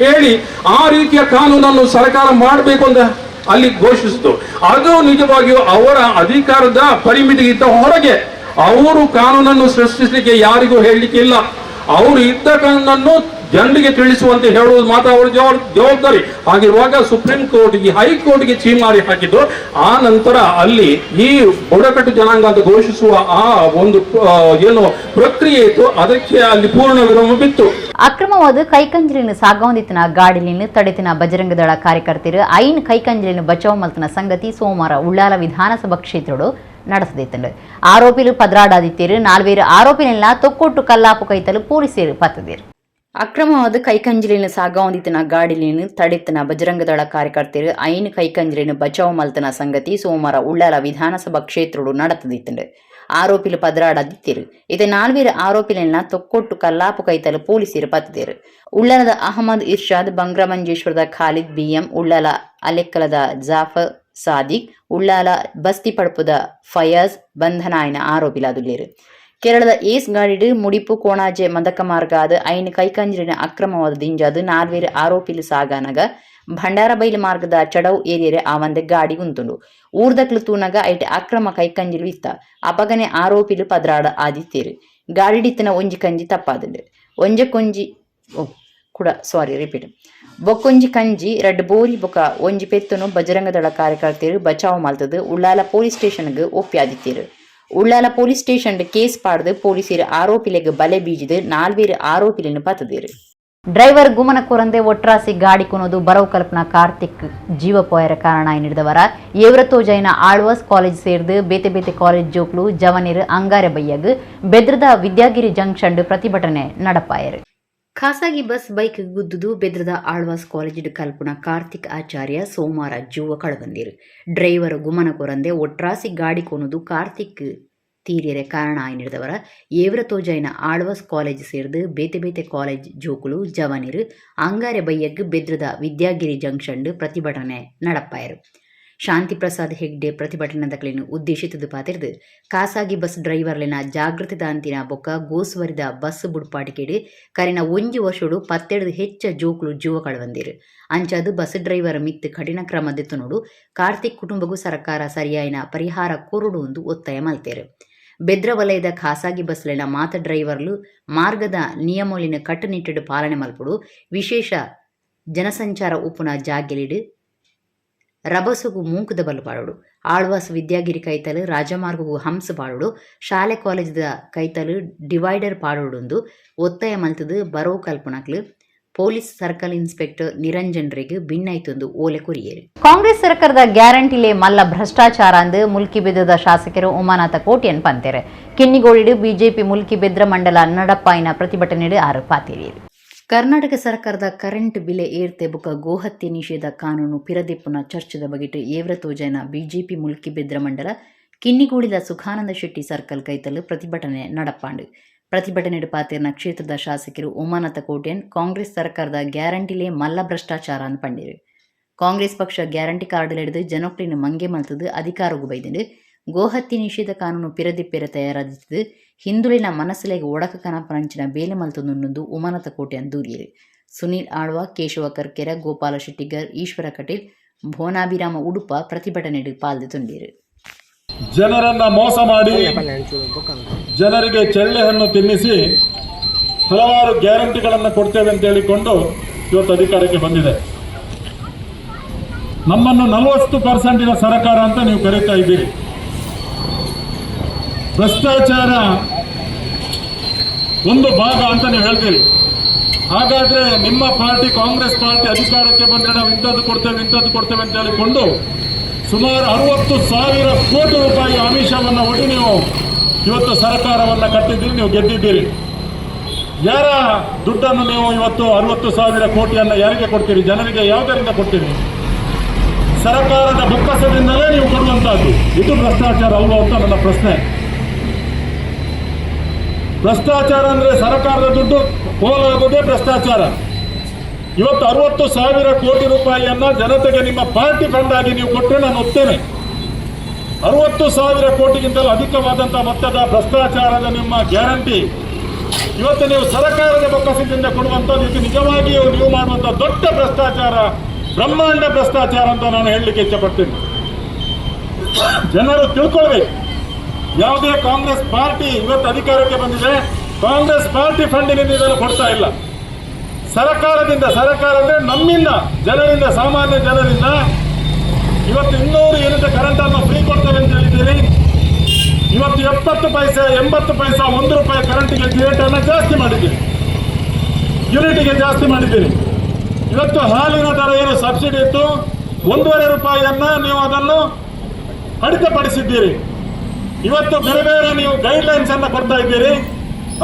D: ಹೇಳಿ ಆ ರೀತಿಯ ಕಾನೂನನ್ನು ಸರ್ಕಾರ ಮಾಡಬೇಕು ಅಂತ ಅಲ್ಲಿ ಘೋಷಿಸಿತು. ಅದು ನಿಜವಾಗಿಯೂ ಅವರ ಅಧಿಕಾರದ ಪರಿಮಿತಿಗಿಂತ ಹೊರಗೆ. ಅವರು ಕಾನೂನನ್ನು ಸೃಷ್ಟಿಸಲಿಕ್ಕೆ ಯಾರಿಗೂ ಹೇಳಲಿಕ್ಕೆ ಇಲ್ಲ. ಅವರು ಇದ್ದ ಕಾನೂನನ್ನು ಜನರಿಗೆ ತಿಳಿಸುವಂತೆ ಹೇಳುವುದು ಮಾತ್ರ ಅವರ ಜವಾಬ್ದಾರಿ. ಹಾಗಿರುವಾಗ ಸುಪ್ರೀಂ ಕೋರ್ಟ್ಗೆ, ಹೈಕೋರ್ಟ್ಗೆ ಚೀಮಾರಿ ಹಾಕಿದ್ದು. ಆ ನಂತರ ಅಲ್ಲಿ ಈ ಬುಡಕಟ್ಟು ಜನಾಂಗ ಅಂತ ಘೋಷಿಸುವ ಆ ಒಂದು ಏನು ಪ್ರಕ್ರಿಯೆ ಇತ್ತು ಅದಕ್ಕೆ ಅಲ್ಲಿ ಪೂರ್ಣ ವಿರಾಮ ಬಿತ್ತು.
A: ಅಕ್ರಮವಾದ ಕೈಕಂಜಲಿನ ಸಾಗವಂದಿತನ ಗಾಡಿಲಿನ ತಡೆತಿನ ಬಜರಂಗ ದಳ ಕಾರ್ಯಕರ್ತರು ಐನ್ ಕೈಕಂಜಲಿನ ಬಚಾವ್ ಮಲ್ತನ ಸಂಗತಿ ಸೋಮವಾರ ಉಳ್ಳಾಲ ವಿಧಾನಸಭಾ ಕ್ಷೇತ್ರಡು ನಡೆಸದಿತ್ತು. ಆರೋಪಿಲು ಪದ್ರಾಡಾದಿತ್ಯರು 4 ಆರೋಪಿನೆಲ್ಲ ತೊಕ್ಕೊಟ್ಟು ಕಲ್ಲಾಪು ಕೈತಲು ಪೊಲೀಸರು ಪತ್ತದಿರು. ಅಕ್ರಮವಾದ ಕೈಕಂಜಲಿನ ಸಾಗವಂದಿತನ ಗಾಡಿಲಿನ ತಡೆತನ ಬಜರಂಗ ದಳ ಕಾರ್ಯಕರ್ತರು ಐನ್ ಕೈಕಂಜಲಿನ ಬಚಾವ್ ಮಲ್ತನ ಸಂಗತಿ ಸೋಮವಾರ ಉಳ್ಳಾಲ ವಿಧಾನಸಭಾ ಕ್ಷೇತ್ರಡು ನಡೆಸದಿತ್ತು. ಆರೋಪಿಲು ಪದ್ರಾಡದಿತ್ತಿರು. ಇದು 4 ಆರೋಪಿಲೆಲ್ಲ ತೊಕ್ಕೊಟ್ಟು ಕಲ್ಲಾಪು ಕೈತಲು ಪೊಲೀಸರು ಪತ್ತದಿರು. ಉಳ್ಳಾಲದ ಅಹಮದ್ ಇರ್ಷಾದ್, ಬಂಗ್ರಮಂಜೇಶ್ವರದ ಖಾಲಿದ್ ಬಿಎಂ, ಉಳ್ಳಾಲ ಅಲೆಕ್ಕಲದ ಜಾಫರ್ ಸಾದಿಕ್, ಉಳ್ಳಾಲ ಬಸ್ತಿ ಪಡಪುದ ಫಯಾಜ್ ಬಂಧನಾಯನ ಆರೋಪಿಲಾದುಲ್ಲೇರು. ಕೇರಳದ ಏಸ್ ಗಾಡಿಡು ಮುಡಿಪು ಕೋಣಾಜೆ ಮದಕ ಮಾರ್ಗಾದ ಐನ್ ಕೈಕಂಜಲಿನ ಅಕ್ರಮವಾದ ದಿಂಜಾದು 4 ಆರೋಪಿಲು ಸಾಗಾನಗ ಭಂಡಾರಬೈಲು ಮಾರ್ಗದ ಚಡವ್ ಏರಿಯರೆ ಆವಂದೆ ಗಾಡಿ ಉಂತುಂಡು. ಊರ್ದಕ್ಲು ತೂನಗ ಐಟೆ ಅಕ್ರಮ ಕೈಕಂಜಲು ಇತ್ತ. ಅಪಗನೆ ಆರೋಪಿಲು ಪದ್ರಾಡ ಆದಿತ್ತೇರು. ಗಾಡಿಡಿತ್ತನ ಒಂಜಿ ಕಂಜಿ ತಪ್ಪಾದುಂಡು. ಬೊಕ್ಕೊಂಜಿ ಕಂಜಿ 2 ಬೋರಿ ಬೊಕ ಒಂಜಿ ಪೆತ್ತನು ಬಜರಂಗ ದಳ ಕಾರ್ಯಕರ್ತರು ಬಚಾವ್ ಮಲ್ತದು ಉಳ್ಳಾಲ ಪೊಲೀಸ್ ಸ್ಟೇಷನ್ಗೆ ಒಪ್ಪಿಯಾದಿತ್ತೇರು. ಉಳ್ಳಾಲ ಪೊಲೀಸ್ ಸ್ಟೇಷನ್ ಕೇಸ್ ಪಾಡ್ದು ಪೊಲೀಸರು ಆರೋಪಿಲೆಗೆ ಬಲೆ ಬೀಜಿದು 4 ಆರೋಪಿలను ಪತ್ತದಿರು. ಡ್ರೈವರ್ ಗುಮನ ಕೊರಂದೆ ಒಟ್ರಾಸಿ ಗಾಡಿ ಕೊನೋದು ಬರವು ಕಲ್ಪನಾ ಕಾರ್ತಿಕ್ ಜೀವ ಪೋಯರ ಕಾರಣ ಎನ್ನಿಡಿದವರ ಏವ್ರತೋ ಜೈನ ಆಳ್ವಾಸ್ ಕಾಲೇಜ್ ಸೇರ್ದು ಬೇತೆ ಬೇತೆ ಕಾಲೇಜ್ ಜೋಕ್ಲು ಜವನಿರು ಅಂಗಾರೆ ಬಯ್ಯಗ್ ಬೆದ್ರದ ವಿದ್ಯಾಗಿರಿ ಜಂಕ್ಷನ್ ಪ್ರತಿಭಟನೆ ನಡಪಾಯರು. ಖಾಸಗಿ ಬಸ್ ಬೈಕ್ ಗುದ್ದುದು ಬೆದ್ರದ ಆಳ್ವಾಸ್ ಕಾಲೇಜ್ ಕಲ್ಪನಾ ಕಾರ್ತಿಕ್ ಆಚಾರ್ಯ ಸೋಮವಾರ ಜೀವ ಕಳಬಂದಿರು. ಡ್ರೈವರ್ ಗುಮನ ಕೊರಂದೆ ಒಟ್ರಾಸಿ ಗಾಡಿ ಕೊನೋದು ಕಾರ್ತಿಕ್ ತೀರಿಯರೆ ಕಾರಣ ಆಯ್ನಿಡಿದವರ ಏವ್ರತೋ ಜೈನ ಆಳ್ವಾಸ್ ಕಾಲೇಜ್ ಸೇರ್ದು ಬೇತೆ ಬೇತೆ ಕಾಲೇಜ್ ಜೋಕುಲು ಜವನಿರು ಅಂಗಾರೆ ಬೈಯಗ್ ಬೆದ್ರದ ವಿದ್ಯಾಗಿರಿ ಜಂಕ್ಷನ್ ಪ್ರತಿಭಟನೆ ನಡಪಾಯರು. ಶಾಂತಿ ಪ್ರಸಾದ್ ಹೆಗ್ಡೆ ಪ್ರತಿಭಟನಾದಗಳನ್ನು ಉದ್ದೇಶಿತದು ಪಾತಿರ್ದು ಖಾಸಗಿ ಬಸ್ ಡ್ರೈವರ್ಲಿನ ಜಾಗೃತಿ ದಾಂತಿನ ಬೊಕ್ಕ ಗೋಸುವರಿದ ಬಸ್ ಬುಡ್ಪಾಟಿಕೆಡು ಕರಿನ 1 ವರ್ಷೋಡು 17 ಹೆಚ್ಚ ಜೋಕುಲು ಜೀವ ಕಳವಂದಿರು ಅಂಚಾದು ಬಸ್ ಡ್ರೈವರ್ ಮಿತ್ತು ಕಠಿಣ ಕ್ರಮ ದೆತ್ತುನೋಡು ಕಾರ್ತಿಕ್ ಕುಟುಂಬಗೂ ಸರ್ಕಾರ ಸರಿಯಾಯಿನ ಪರಿಹಾರ ಕೊರಡು ಎಂದು ಒತ್ತಾಯ ಮಲ್ತೇರು. ಬೆದ್ರ ವಲಯದ ಖಾಸಗಿ ಬಸ್ಲಿನ ಮಾತ ಡ್ರೈವರ್ಲು ಮಾರ್ಗದ ನಿಯಮಲಿನ ಕಟ್ಟುನಿಟ್ಟಿಡು ಪಾಲನೆ ಮಲ್ಪಡು ವಿಶೇಷ ಜನಸಂಚಾರ ಉಪುನ ಜಾಗೆಲಿಡು ರಬಸುಗು ಮೂಂಕುದ ಬಲ್ಲು ಪಾಡೋಡು ಆಳ್ವಾಸ್ ವಿದ್ಯಾಗಿರಿ ಕೈತಲು ರಾಜಮಾರ್ಗಗೂ ಹಂಸ ಪಾಡೋಡು ಶಾಲೆ ಕಾಲೇಜದ ಕೈತಲು ಡಿವೈಡರ್ ಪಾಡೋಡು ಒತ್ತಾಯ ಮಲ್ತದು ಬರೋ ಕಲ್ಪನಕ್ಲು ಪೊಲೀಸ್ ಸರ್ಕಲ್ ಇನ್ಸ್ಪೆಕ್ಟರ್ ನಿರಂಜನ್ ರೆಗ್ ಭಿನ್ನೈತೊಂದು ಓಲೆ ಕೊರಿಯೇರು. ಕಾಂಗ್ರೆಸ್ ಸರ್ಕಾರದ ಗ್ಯಾರಂಟಿಲೆ ಮಲ್ಲ ಭ್ರಷ್ಟಾಚಾರ ಅಂದು ಮುಲ್ಕಿ ಬೆದ್ದದ ಶಾಸಕರು ಉಮಾನಾಥ ಕೋಟ್ಯನ್ ಪಂತೆರೆ ಕಿನ್ನಿಗೋಳಿಡು ಬಿಜೆಪಿ ಮುಲ್ಕಿ ಬೆದ್ರ ಮಂಡಲ ನಡಪಾಯಿನ ಪ್ರತಿಭಟನೆಡು ಆರೋಪಾತಿರಿಯರು. ಕರ್ನಾಟಕ ಸರ್ಕಾರದ ಕರೆಂಟ್ ಬಿಲೆ ಏರ್ತೆ ಬುಕ ಗೋಹತ್ಯೆ ನಿಷೇಧ ಕಾನೂನು ಪಿರದೆಪ್ಪುನ ಚರ್ಚೆದ ಬಗೆಟ್ ಏವ್ರ ತೋಜನ ಬಿಜೆಪಿ ಮುಲ್ಕಿ ಬೆದ್ರ ಮಂಡಲ ಕಿನ್ನಿಗೋಳಿದ ಸುಖಾನಂದ ಶೆಟ್ಟಿ ಸರ್ಕಲ್ ಕೈತಲು ಪ್ರತಿಭಟನೆ ನಡಪಾಂಡು. ಪ್ರತಿಭಟನೆಡು ಪಾತಿರ್ನ ಕ್ಷೇತ್ರದ ಶಾಸಕರು ಉಮಾನಾಥ ಕೋಟ್ಯನ್ ಕಾಂಗ್ರೆಸ್ ಸರ್ಕಾರದ ಗ್ಯಾರಂಟಿಲೆ ಮಲ್ಲ ಭ್ರಷ್ಟಾಚಾರ ಅಂದ್ ಪಂಡಿರು. ಕಾಂಗ್ರೆಸ್ ಪಕ್ಷ ಗ್ಯಾರಂಟಿ ಕಾರ್ಡ್ ಹಿಡಿದು ಜನಕ್ಲಿನ ಮಂಗೆ ಮಲ್ತದು ಅಧಿಕಾರಗೂ ಬೈದಂಡು ಗೋಹತ್ಯೆ ನಿಷೇಧ ಕಾನೂನು ಪಿರದಿಪ್ಪೆರ ತಯಾರಾದಿದ್ದು ಹಿಂದುಳಿನ ಮನಸ್ಸಿಲೆಗೆ ಒಡಕ ಕನಪರಂಚಿನ ಬೇಲೆ ಮಲ್ತೊಂದು ಉಮಾನಾಥ ಕೋಟ್ಯನ್ ದೂರಿಯರು. ಸುನೀಲ್ ಆಳ್ವ, ಕೇಶವ ಕರ್ಕೆರ, ಗೋಪಾಲ ಶೆಟ್ಟಿಗರ್, ಈಶ್ವರ ಕಟೀಲ್, ಭೋನಾಭಿರಾಮ ಉಡುಪ ಪ್ರತಿಭಟನೆಡು ಪಾಲ್ಗೊಂಡಿರು.
E: ಜನರನ್ನ ಮೋಸ ಮಾಡಿ ಜನರಿಗೆ ಚೆಳ್ಳೆ ಹಣ್ಣು ತಿನ್ನಿಸಿ ಹಲವಾರು ಗ್ಯಾರಂಟಿಗಳನ್ನು ಕೊಡ್ತೇವೆ ಅಂತ ಹೇಳಿಕೊಂಡು ಇವತ್ತು ಅಧಿಕಾರಕ್ಕೆ ಬಂದಿದೆ. ನಮ್ಮನ್ನು 40% ಸರ್ಕಾರ ಅಂತ ನೀವು ಕರೀತಾ ಇದ್ದೀರಿ. ಭ್ರಷ್ಟಾಚಾರ ಒಂದು ಭಾಗ ಅಂತ ನೀವು ಹೇಳ್ತೀರಿ. ಹಾಗಾದ್ರೆ ನಿಮ್ಮ ಪಾರ್ಟಿ ಕಾಂಗ್ರೆಸ್ ಪಾರ್ಟಿ ಅಧಿಕಾರಕ್ಕೆ ಬಂದರೆ ನಾವು ಇಂಥದ್ದು ಕೊಡ್ತೇವೆ ಅಂತ ಹೇಳಿಕೊಂಡು ಸುಮಾರು 60,000 ಕೋಟಿ ರೂಪಾಯಿ ಆಮಿಷವನ್ನು ಒಡ್ಡಿ ನೀವು ಇವತ್ತು ಸರ್ಕಾರವನ್ನು ಕಟ್ಟಿದ್ದೀರಿ, ನೀವು ಗೆದ್ದಿದ್ದೀರಿ. ಯಾರ ದುಡ್ಡನ್ನು ನೀವು ಇವತ್ತು 60,000 ಕೋಟಿಯನ್ನು ಯಾರಿಗೆ ಕೊಡ್ತೀರಿ? ಜನರಿಗೆ ಯಾವುದರಿಂದ ಕೊಡ್ತೀರಿ? ಸರ್ಕಾರದ ಬೊಕ್ಕಸದಿಂದಲೇ ನೀವು ಕೊಡುವಂತಹದ್ದು. ಇದು ಭ್ರಷ್ಟಾಚಾರ ಅಲ್ವಾ ಅಂತ ನನ್ನ ಪ್ರಶ್ನೆ. ಭ್ರಷ್ಟಾಚಾರ ಅಂದರೆ ಸರ್ಕಾರದ ದುಡ್ಡು ಪೋಲಾಗೋದೇ ಭ್ರಷ್ಟಾಚಾರ. ಇವತ್ತು 60,000 ಕೋಟಿ ರೂಪಾಯಿಯನ್ನು ಜನತೆಗೆ ನಿಮ್ಮ ಪಾರ್ಟಿ ಫಂಡ್ ಆಗಿ ನೀವು ಕೊಟ್ಟರೆ ನಾನು ಒಪ್ತೇನೆ. 60,000 ಕೋಟಿಗಿಂತಲೂ ಅಧಿಕವಾದಂಥ ಮೊತ್ತದ ಭ್ರಷ್ಟಾಚಾರದ ನಿಮ್ಮ ಗ್ಯಾರಂಟಿ ಇವತ್ತು ನೀವು ಸರ್ಕಾರದ ಬೊಕ್ಕಸದಿಂದ ಕೊಡುವಂಥದ್ದು. ಇದು ನಿಜವಾಗಿಯೂ ನೀವು ಮಾಡುವಂಥ ದೊಡ್ಡ ಭ್ರಷ್ಟಾಚಾರ, ಬ್ರಹ್ಮಾಂಡ ಭ್ರಷ್ಟಾಚಾರ ಅಂತ ನಾನು ಹೇಳಲಿಕ್ಕೆ ಇಚ್ಛಪಡ್ತೀನಿ. ಜನರು ತಿಳ್ಕೊಳ್ಬೇಕು. ಯಾವುದೇ ಕಾಂಗ್ರೆಸ್ ಪಾರ್ಟಿ ಇವತ್ತು ಅಧಿಕಾರಕ್ಕೆ ಬಂದಿದೆ, ಕಾಂಗ್ರೆಸ್ ಪಾರ್ಟಿ ಫಂಡಿನಿಂದ ಇದನ್ನು ಕೊಡ್ತಾ ಇಲ್ಲ. ಸರ್ಕಾರದಿಂದ ಅಂದರೆ ನಮ್ಮಿಂದ, ಜನರಿಂದ, ಸಾಮಾನ್ಯ ಜನರಿಂದ ಇವತ್ತು 200 ಯೂನಿಟ್ ಕರೆಂಟನ್ನು ಫ್ರೀ ಕೊಡ್ತೇವೆ ಅಂತ ಹೇಳಿದ್ದೀರಿ. ಇವತ್ತು 70 ಪೈಸೆ 80 ಪೈಸೆ 1 ರೂಪಾಯಿ ಕರೆಂಟಿಗೆ ರೇಟನ್ನು ಜಾಸ್ತಿ ಮಾಡಿದ್ದೀರಿ, ಯೂನಿಟಿಗೆ ಜಾಸ್ತಿ ಮಾಡಿದ್ದೀರಿ. ಇವತ್ತು ಹಾಲಿನ ದರ ಏನು ಸಬ್ಸಿಡಿ ಇತ್ತು 1.5 ರೂಪಾಯಿಯನ್ನು ನೀವು ಅದನ್ನು ಕಡಿತಪಡಿಸಿದ್ದೀರಿ. ಇವತ್ತು ಬೇರೆ ಬೇರೆ ನೀವು ಗೈಡ್ಲೈನ್ಸ್ ಅನ್ನು ಕೊಡ್ತಾ ಇದ್ದೀರಿ.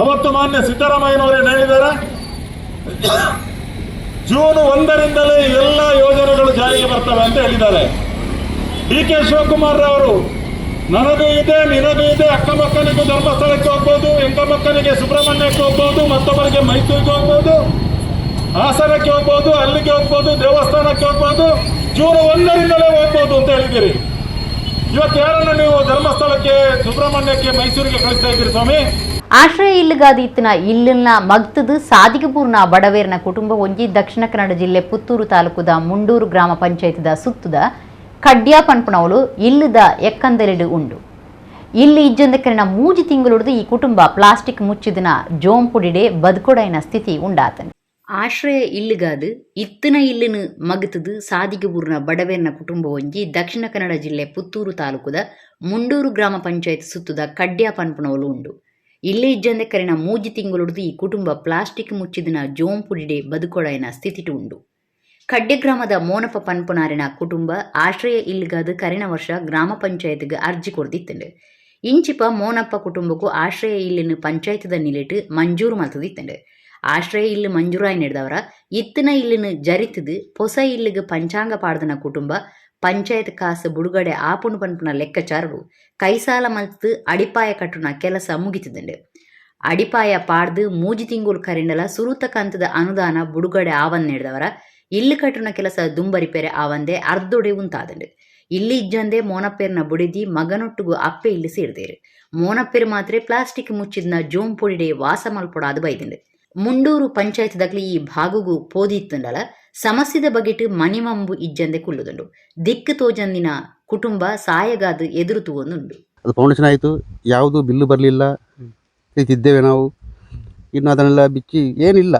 E: ಅವತ್ತು ಮಾನ್ಯ ಸಿದ್ದರಾಮಯ್ಯನವರೇನು ಹೇಳಿದ್ದಾರೆ, ಜೂನ್ 1ರಿಂದಲೇ ಎಲ್ಲ ಯೋಜನೆಗಳು ಜಾರಿಗೆ ಬರ್ತವೆ ಅಂತ ಹೇಳಿದ್ದಾರೆ. DK ಶಿವಕುಮಾರ್ ಅವರು ನನಗೂ ಇದೆ ನಿನಗೂ ಇದೆ, ಅಕ್ಕಮಕ್ಕನಿಗೂ ಧರ್ಮಸ್ಥಳಕ್ಕೆ ಹೋಗ್ಬೋದು, ಎಂಕಮಕ್ಕನಿಗೆ ಸುಬ್ರಹ್ಮಣ್ಯಕ್ಕೆ ಹೋಗ್ಬೋದು, ಮತ್ತೊಬ್ಬರಿಗೆ ಮೈಸೂರಿಗೆ ಹೋಗ್ಬೋದು, ಹಾಸನಕ್ಕೆ ಹೋಗ್ಬೋದು, ಅಲ್ಲಿಗೆ ಹೋಗ್ಬೋದು, ದೇವಸ್ಥಾನಕ್ಕೆ ಹೋಗ್ಬೋದು, ಜೂನ್ 1ರಿಂದಲೇ ಹೋಗ್ಬೋದು ಅಂತ ಹೇಳಿದ್ದೀರಿ. ಇವತ್ತು ಯಾರನ್ನು ನೀವು ಧರ್ಮಸ್ಥಳಕ್ಕೆ, ಸುಬ್ರಹ್ಮಣ್ಯಕ್ಕೆ, ಮೈಸೂರಿಗೆ ಕಳಿಸ್ತಾ ಇದ್ದೀರಿ ಸ್ವಾಮಿ?
A: ಆಶ್ರಯ ಇಲ್ಲಗಾದಿತ್ತಿನ ಇಲ್ಲಿನ ಮಗ್ತದು ಸಾದಿಗಪೂರ್ನ ಬಡವೇರ್ನ ಕುಟುಂಬ ಒಂಜಿ ದಕ್ಷಿಣ ಕನ್ನಡ ಜಿಲ್ಲೆ ಪುತ್ತೂರು ತಾಲೂಕುದ ಮುಂಡೂರು ಗ್ರಾಮ ಪಂಚಾಯತ್ದ ಸುತ್ತದ ಕಡ್ಯಾ ಪನ್ಪುಣವಳು ಇಲ್ಲದ ಎಕ್ಕಂದೆರಡು ಉಂಡು. ಇಲ್ಲಿ ಇಜ್ಜಂದಕ್ಕರಿನ 3 ತಿಂಗಳು ಈ ಕುಟುಂಬ ಪ್ಲಾಸ್ಟಿಕ್ ಮುಚ್ಚಿದನ ಜೋಂಪುಡಿಡೆ ಬದುಕೊಡೈನ ಸ್ಥಿತಿ ಉಂಡಾತನು. ಆಶ್ರಯ ಇಲ್ಲಗಾದು ಇತ್ತಿನ ಇಲ್ಲಿನ ಮಗತದು ಸಾದಿಗಪೂರ್ನ ಬಡವೇರ್ನ ಕುಟುಂಬ ಒಂಜಿ ದಕ್ಷಿಣ ಕನ್ನಡ ಜಿಲ್ಲೆ ಪುತ್ತೂರು ತಾಲೂಕುದ ಮುಂಡೂರು ಗ್ರಾಮ ಪಂಚಾಯತ್ ಸುತ್ತದ ಕಡ್ಯಾ ಪನ್ಪುಣವಳು ಉಂಡು. ಇಲ್ಲೇ ಇಜ್ಜಂದಕ್ಕರಿನ 3 ತಿಂಗಳು ಈ ಕುಟುಂಬ ಪ್ಲಾಸ್ಟಿಕ್ ಮುಚ್ಚಿದನ ಜೋಂಪುಡಿಡೆ ಬದುಕೊಡೈನ ಸ್ಥಿತಿಟು ಉಂಡು. ಕಡ್ಡೆ ಗ್ರಾಮದ ಮೋನಪ್ಪ ಪನ್ಪುನಾರಿನ ಕುಟುಂಬ ಆಶ್ರಯ ಇಲ್ಲಗಾದು ಕರಿನ ವರ್ಷ ಗ್ರಾಮ ಪಂಚಾಯತ್ಗೆ ಅರ್ಜಿ ಕೊಡ್ದಿತ್ತಂಡು. ಇಂಚಿಪ ಮೋನಪ್ಪ ಕುಟುಂಬಕ್ಕೂ ಆಶ್ರಯ ಇಲ್ಲಿನ ಪಂಚಾಯತ್ದ ನಿಲೆಟ್ ಮಂಜೂರು ಮಲ್ತದಿತ್ತಂಡು. ಆಶ್ರಯ ಇಲ್ಲು ಮಂಜೂರಾಯಿ ನಡೆದವರ ಇತ್ತಿನ ಇಲ್ಲಿನ ಜರಿತದು ಹೊಸ ಇಲ್ಲಿಗೆ ಪಂಚಾಂಗ ಪಾಡ್ದನ ಕುಟುಂಬ ಪಂಚಾಯತ್ ಕಾಸು ಬುಡುಗಡೆ ಆಪುಣು ಪನ್ಪುನ ಲೆಕ್ಕಾಚಾರರು ಕೈಸಾಲ ಮಲ್ತು ಅಡಿಪಾಯ ಕಟ್ಟುನ ಕೆಲಸ ಮುಗಿತದಂಡು. ಅಡಿಪಾಯ ಪಾಡ್ದು 3 ತಿಂಗಳು ಕರಿಂಡಲ ಸುರುತ ಕಂತದ ಅನುದಾನ ಬುಡುಗಡೆ ಆವನ್ ನಡೆದವರ ಇಲ್ಲು ಕಟ್ಟುನ ಕೆಲಸ ದುಂಬರಿಪೆರೆ ಆವಂದೆ ಅರ್ಧೊಡೆ ಉಂತಾದಂಡು. ಇಲ್ಲಿ ಇಜ್ಜಂದೆ ಮೋನಪ್ಪೆರ್ನ ಬುಡಿದಿ ಮಗನೊಟ್ಟುಗು ಅಪ್ಪೆ ಇಲ್ಲಿ ಸೇರಿದೇರು. ಮೋನಪ್ಪೆರು ಮಾತ್ರ ಪ್ಲಾಸ್ಟಿಕ್ ಮುಚ್ಚಿದ್ನ ಜೋಂ ಪೊಡಿಡೆ ವಾಸ ಮಲ್ಪೊಡಾದು ಬೈದಿಂಡೆ. ಮುಂಡೂರು ಪಂಚಾಯತ್ ದಕ್ಲಿ ಈ ಭಾಗುಗು ಪೋದಿತ್ತಂಡಲ ಸಮಸ್ಯೆದ ಬಗೆಟ್ ಮಣಿಮಂಬು ಇಜ್ಜಂದೆ ಕುಲ್ಲುದುಂಡು. ದಿಕ್ಕು ತೋಜಂದಿನ ಕುಟುಂಬ ಸಾಯಗಾದು ಎದುರು ತೂವೊಂದುಂಡು.
F: ಅದು ಫೌಂಡೇಶನ್ ಆಯಿತು, ಯಾವುದು ಬಿಲ್ಲು ಬರಲಿಲ್ಲ, ಇದ್ದೇವೆ ನಾವು. ಇನ್ನು ಅದನ್ನೆಲ್ಲ ಬಿಚ್ಚಿ ಏನಿಲ್ಲ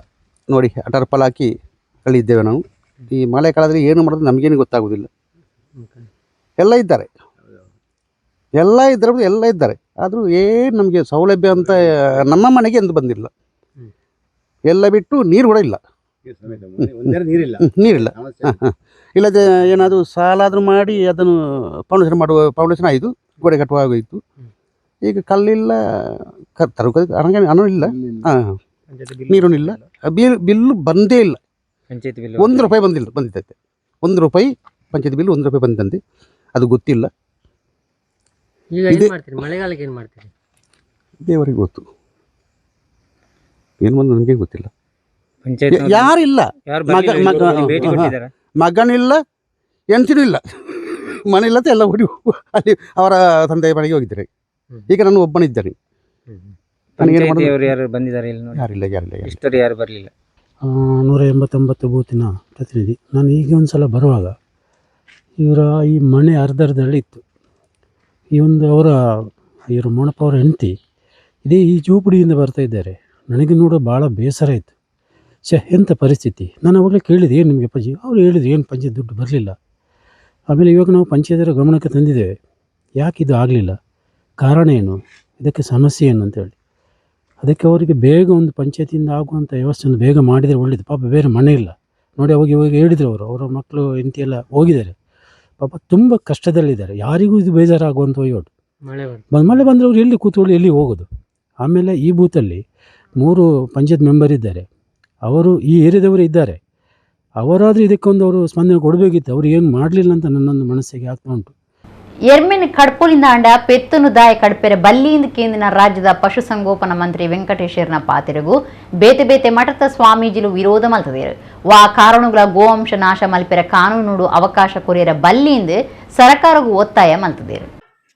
F: ನೋಡಿ, ಟರ್ಪಲ್ ಹಾಕಿ ಕಳಿದ್ದೇವೆ ನಾವು. ಈ ಮಳೆಗಾಲದಲ್ಲಿ ಏನು ಮಾಡೋದು ನಮಗೇನು ಗೊತ್ತಾಗೋದಿಲ್ಲ. ಎಲ್ಲ ಇದ್ದಾರೆ, ಎಲ್ಲ ಇದ್ದಾರೆ, ಆದರೂ ಏನು ನಮಗೆ ಸೌಲಭ್ಯ ಅಂತ ನಮ್ಮ ಮನೆಗೆ ಎಂದು ಬಂದಿಲ್ಲ. ಎಲ್ಲ ಬಿಟ್ಟು ನೀರು ಕೂಡ ಇಲ್ಲ, ನೀರಿಲ್ಲ. ಇಲ್ಲದೆ ಏನಾದರೂ ಸಾಲ ಆದರೂ ಮಾಡಿ ಅದನ್ನು ಫೌಂಡೇಶನ್ ಆಯಿತು, ಗೋಡೆ ಕಟ್ಟುವ ಆಗೋಯಿತು. ಈಗ ಕಲ್ಲಿಲ್ಲ, ಹಣ ಇಲ್ಲ, ನೀರು ಇಲ್ಲ, ಬಿಲ್ಲು ಬಂದೇ ಇಲ್ಲ. ₹1 ಬಂದಿದ್ದೈತೆ. ₹1 ಪಂಚಾಯತ್ ಬಿಲ್ ₹1 ಬಂದಂತೆ, ಅದು ಗೊತ್ತಿಲ್ಲ.
G: ಮಳೆಗಾಲಕ್ಕೆ ಏನು ಮಾಡ್ತೀರಿ?
F: ದೇವರಿಗೆ ಗೊತ್ತು, ಏನು ಬಂದು ನನಗೆ ಗೊತ್ತಿಲ್ಲ. ಯಾರಿಲ್ಲ, ಮಗನಿಲ್ಲ, ಹೆಂಡತಿನೂ ಇಲ್ಲ, ಮನೆ ಇಲ್ಲ, ಎಲ್ಲ ಓಡಿ ಅಲ್ಲಿ ಅವರ ತಂದೆ ಮನೆಗೆ ಹೋಗಿದ್ದಾರೆ. ಈಗ ನಾನು ಒಬ್ಬನಿದ್ದೇನೆ.
G: ಯಾರು ಬಂದಿದ್ದಾರೆ?
F: ಯಾರಿಲ್ಲ.
G: ಯಾರು ಬರಲಿಲ್ಲ.
H: 189 ಬೂತಿನ ಪ್ರತಿನಿಧಿ. ನಾನು ಈಗ ಒಂದು ಸಲ ಬರುವಾಗ ಇವರ ಈ ಮನೆ ಅರ್ಧದಲ್ಲಿ ಇತ್ತು. ಇವರು ಮೋನಪ್ಪ ಅವರ ಹೆಂಡತಿ ಈ ಜೂಪುಡಿಯಿಂದ ಬರ್ತಾ ಇದ್ದಾರೆ. ನನಗೆ ನೋಡೋ ಭಾಳ ಬೇಸರ ಇತ್ತು. ಎಂಥ ಪರಿಸ್ಥಿತಿ. ನಾನು ಅವಾಗಲೇ ಕೇಳಿದೆ, ಏನು ನಿಮಗೆ ಪಂಚಾಯತ್? ಅವರು ಹೇಳಿದ್ರು, ಏನು ಪಂಚಾಯತ್ ದುಡ್ಡು ಬರಲಿಲ್ಲ. ಆಮೇಲೆ ಇವಾಗ ನಾವು ಪಂಚಾಯತರ ಗಮನಕ್ಕೆ ತಂದಿದ್ದೇವೆ, ಯಾಕೆ ಇದು ಆಗಲಿಲ್ಲ, ಕಾರಣ ಏನು, ಇದಕ್ಕೆ ಸಮಸ್ಯೆ ಏನು ಅಂತೇಳಿ. ಅದಕ್ಕೆ ಅವರಿಗೆ ಬೇಗ ಒಂದು ಪಂಚಾಯತಿಯಿಂದ ಆಗುವಂಥ ವ್ಯವಸ್ಥೆಯನ್ನು ಬೇಗ ಮಾಡಿದರೆ ಒಳ್ಳೆಯದು. ಪಾಪ ಬೇರೆ ಮನೆ ಇಲ್ಲ ನೋಡಿ. ಇವಾಗ ಹೇಳಿದರು, ಅವರ ಮಕ್ಕಳು ಹೆಂಡತಿ ಎಲ್ಲ ಹೋಗಿದ್ದಾರೆ. ಪಾಪ ತುಂಬ ಕಷ್ಟದಲ್ಲಿದ್ದಾರೆ. ಯಾರಿಗೂ ಇದು ಬೇಜಾರಾಗುವಂಥ ಒಯ್ಯೋಡು. ಮಳೆ ಬಂದರೆ ಅವ್ರು ಎಲ್ಲಿ ಕೂತ್ಕೊಳ್ಳಿ, ಎಲ್ಲಿ ಹೋಗೋದು. ಆಮೇಲೆ ಈ ಬೂತಲ್ಲಿ 3 ಪಂಚಾಯತ್ ಮೆಂಬರ್ ಇದ್ದಾರೆ. ಅವರು ಈ ಏರಿಯಾದವರು ಇದ್ದಾರೆ. ಅವರಾದರೂ ಇದಕ್ಕೊಂದು ಅವರು ಸ್ಪಂದನೆ ಕೊಡಬೇಕಿತ್ತು. ಅವರು ಏನು ಮಾಡಲಿಲ್ಲ ಅಂತ ನನ್ನೊಂದು ಮನಸ್ಸಿಗೆ ಆಗ್ತಾ ಉಂಟು.
A: ಎರ್ಮಿನ್ ಕಡ್ಪುಲಿಂದ ಅಂಡ ಪೆತ್ತುನು ದಾಯ ಕಡ್ಪೆರೆ ಬಲ್ಲಿಯಿಂದ ಕೇಂದ್ರಿನ ರಾಜ್ಯದ ಪಶುಸಂಗೋಪನಾ ಮಂತ್ರಿ ವೆಂಕಟೇಶ್ವರನ ಪಾತೆರೆಗೂ ಬೇತೆ ಬೇತೆ ಮಠದ ಸ್ವಾಮೀಜಿಲು ವಿರೋಧ ಮಲ್ತದೇರು. ವಾ ಕಾರಣಗಳ ಗೋವಂಶ ನಾಶ ಮಲ್ಪೆರ ಕಾನೂನು ಅವಕಾಶ ಕೊರಿಯರ ಬಲ್ಲಿಯಿಂದ ಸರ್ಕಾರಗೂ ಒತ್ತಾಯ ಮಲ್ತದೇರು.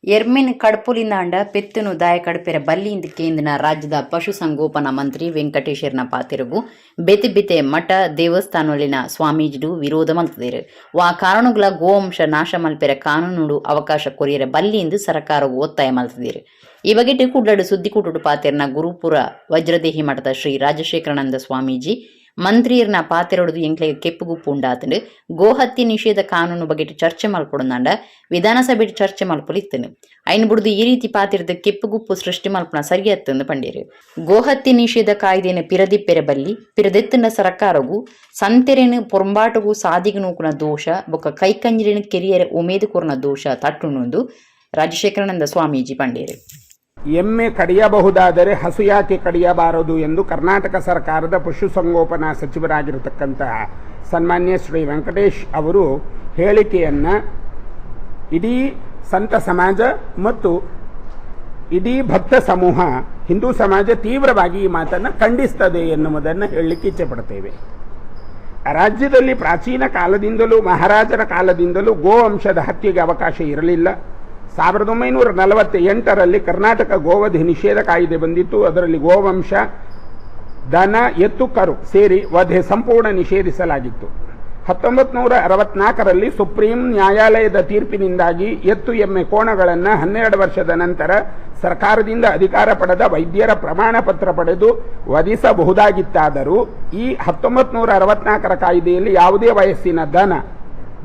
A: ಎರ್ಮಿನ್ ಕಡ್ಪುಲಿಂದ ಅಂಡ ಪೆತ್ತುನು ದಾಯ ಕಡ್ಪೆರ ಬಲ್ಲಿಯಿಂದ ಕೇಂದ್ರಿನ ರಾಜ್ಯದ ಪಶುಸಂಗೋಪನಾ ಮಂತ್ರಿ ವೆಂಕಟೇಶ್ವರನ ಪಾತೆರೆಗೂ ಬೇತೆ ಬೇತೆ ಮಠ ದೇವಸ್ಥಾನದಲ್ಲಿನ ಸ್ವಾಮೀಜಿಲು ವಿರೋಧ ಮಲ್ತದೇರು. ವಾ ಕಾರಣಗಳ ಗೋವಂಶ ನಾಶ ಮಲ್ಪೆರ ಕಾನೂನು ಅವಕಾಶ ಕೊರಿಯರ ಬಲ್ಲಿಯಿಂದ ಸರ್ಕಾರವು ಒತ್ತಾಯ ಮಲ್ತದೇರು. ಈ ಬಗೆಟ್ ಕುಡ್ಲಡು ಸುದ್ದಿಕೂಟುಡು ಪಾತೆರ್ನ ಗುರುಪುರ ವಜ್ರದೇಹಿ ಮಠದ ಶ್ರೀ ರಾಜಶೇಖರಾನಂದ ಸ್ವಾಮೀಜಿ ಮಂತ್ರಿಯರ್ನ ಪಾತೆರೊಡದು ಎಂಕ್ಲೆಗೆ ಕೆಪ್ಪುಗುಪ್ಪು ಉಂಡಾತಂಡು ಗೋಹತ್ಯೆ ನಿಷೇಧ ಕಾನೂನು ಬಗೆಟ್ ಚರ್ಚೆ ಮಲ್ಪೊಡಂದಾಂಡ ವಿಧಾನಸಭೆ ಚರ್ಚೆ ಮಲ್ಪೊಲಿತ್ತನು. ಐನ್ ಬುಡ್ದು ಈ ರೀತಿ ಪಾತಿರದ ಕೆಪ್ಪುಗುಪ್ಪು ಸೃಷ್ಟಿ ಮಲ್ಪನ ಸರಿಯತ್ತಂದು ಪಂಡೇರು. ಗೋಹತ್ಯೆ ನಿಷೇಧ ಕಾಯ್ದೆನ ಪಿರದಿಪ್ಪೆರೆ ಬಲ್ಲಿ ಪಿರದೆತ್ತನ ಸರ್ಕಾರಗೂ ಸಂತೆರೆನು ಪೊಂಬಾಟಗೂ ಸಾದಿಗೆ ನೂಕುನ ದೋಷ ಬೊಕ್ಕ ಕೈಕಂಜಿರಿನ ಕೆರಿಯರ ಉಮೇದು ಕೊರನ ದೋಷ ತಟ್ಟುನೊಂದು ರಾಜಶೇಖರಾನಂದ ಸ್ವಾಮೀಜಿ ಪಂಡೇರು.
I: ಎಮ್ಮೆ ಕಡಿಯಬಹುದಾದರೆ ಹಸು ಯಾಕೆ ಕಡಿಯಬಾರದು ಎಂದು ಕರ್ನಾಟಕ ಸರ್ಕಾರದ ಪಶುಸಂಗೋಪನಾ ಸಚಿವರಾಗಿರತಕ್ಕಂತಹ ಸನ್ಮಾನ್ಯ ಶ್ರೀ ವೆಂಕಟೇಶ್ ಅವರು ಹೇಳಿಕೆಯನ್ನು ಇಡೀ ಸಂತ ಸಮಾಜ ಮತ್ತು ಇಡೀ ಭಕ್ತ ಸಮೂಹ ಹಿಂದೂ ಸಮಾಜ ತೀವ್ರವಾಗಿ ಈ ಮಾತನ್ನು ಖಂಡಿಸ್ತದೆ ಎನ್ನುವುದನ್ನು ಹೇಳಲಿಕ್ಕೆ ಇಚ್ಛೆಪಡ್ತೇವೆ. ರಾಜ್ಯದಲ್ಲಿ ಪ್ರಾಚೀನ ಕಾಲದಿಂದಲೂ ಮಹಾರಾಜರ ಕಾಲದಿಂದಲೂ ಗೋವಂಶದ ಹತ್ಯೆಗೆ ಅವಕಾಶ ಇರಲಿಲ್ಲ. 1948ರಲ್ಲಿ ಕರ್ನಾಟಕ ಗೋವಧೆ ನಿಷೇಧ ಕಾಯ್ದೆ ಬಂದಿತ್ತು. ಅದರಲ್ಲಿ ಗೋವಂಶ, ದನ, ಎತ್ತು, ಕರು ಸೇರಿ ವಧೆ ಸಂಪೂರ್ಣ ನಿಷೇಧಿಸಲಾಗಿತ್ತು. 1964ರಲ್ಲಿ ಸುಪ್ರೀಂ ನ್ಯಾಯಾಲಯದ ತೀರ್ಪಿನಿಂದಾಗಿ ಎತ್ತು ಎಮ್ಮೆ ಕೋಣಗಳನ್ನು 12 ವರ್ಷದ ನಂತರ ಸರ್ಕಾರದಿಂದ ಅಧಿಕಾರ ಪಡೆದ ವೈದ್ಯರ ಪ್ರಮಾಣ ಪತ್ರ ಪಡೆದು ವಧಿಸಬಹುದಾಗಿತ್ತಾದರೂ ಈ 1964ರ ಕಾಯ್ದೆಯಲ್ಲಿ ಯಾವುದೇ ವಯಸ್ಸಿನ ದನ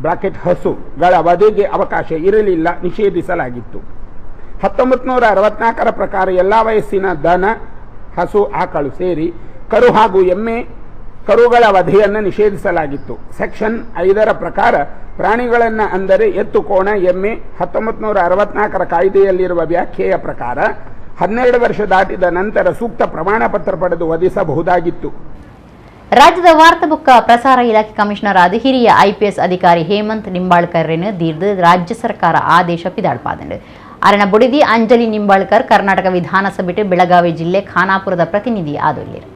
I: ಬ್ರಾಕೆಟ್ ಹಸುಗಳ ವಧೆಗೆ ಅವಕಾಶ ಇರಲಿಲ್ಲ, ನಿಷೇಧಿಸಲಾಗಿತ್ತು. 1964ರ ಪ್ರಕಾರ ಎಲ್ಲ ವಯಸ್ಸಿನ ದನ, ಹಸು, ಆಕಳು ಸೇರಿ ಕರು ಹಾಗೂ ಎಮ್ಮೆ ಕರುಗಳ ವಧೆಯನ್ನು ನಿಷೇಧಿಸಲಾಗಿತ್ತು. ಸೆಕ್ಷನ್ 5ರ ಪ್ರಕಾರ ಪ್ರಾಣಿಗಳನ್ನು ಅಂದರೆ ಎತ್ತು, ಕೋಣ, ಎಮ್ಮೆ 1964ರ ಕಾಯ್ದೆಯಲ್ಲಿರುವ ವ್ಯಾಖ್ಯೆಯ ಪ್ರಕಾರ 12 ವರ್ಷ ದಾಟಿದ ನಂತರ ಸೂಕ್ತ ಪ್ರಮಾಣ ಪತ್ರ ಪಡೆದು ವಧಿಸಬಹುದಾಗಿತ್ತು.
A: ರಾಜ್ಯದ ವಾರ್ತಾ ಬುಕ್ಕ ಪ್ರಸಾರ ಇಲಾಖೆ ಕಮಿಷನರ್ ಆದ ಹಿರಿಯ IPS ಅಧಿಕಾರಿ ಹೇಮಂತ್ ನಿಂಬಾಳ್ಕರ್ನ ದೀರ್ಘ ರಾಜ್ಯ ಸರ್ಕಾರ ಆದೇಶ ಪಿದಾಡ್ಪಾದಂಡು. ಅರಣ ಬುಡಿದಿ ಅಂಜಲಿ ನಿಂಬಾಳ್ಕರ್ ಕರ್ನಾಟಕ ವಿಧಾನಸಭೆ ಬೆಳಗಾವಿ ಜಿಲ್ಲೆ ಖಾನಾಪುರದ ಪ್ರತಿನಿಧಿ ಆದೊಳ್ಳಿರು.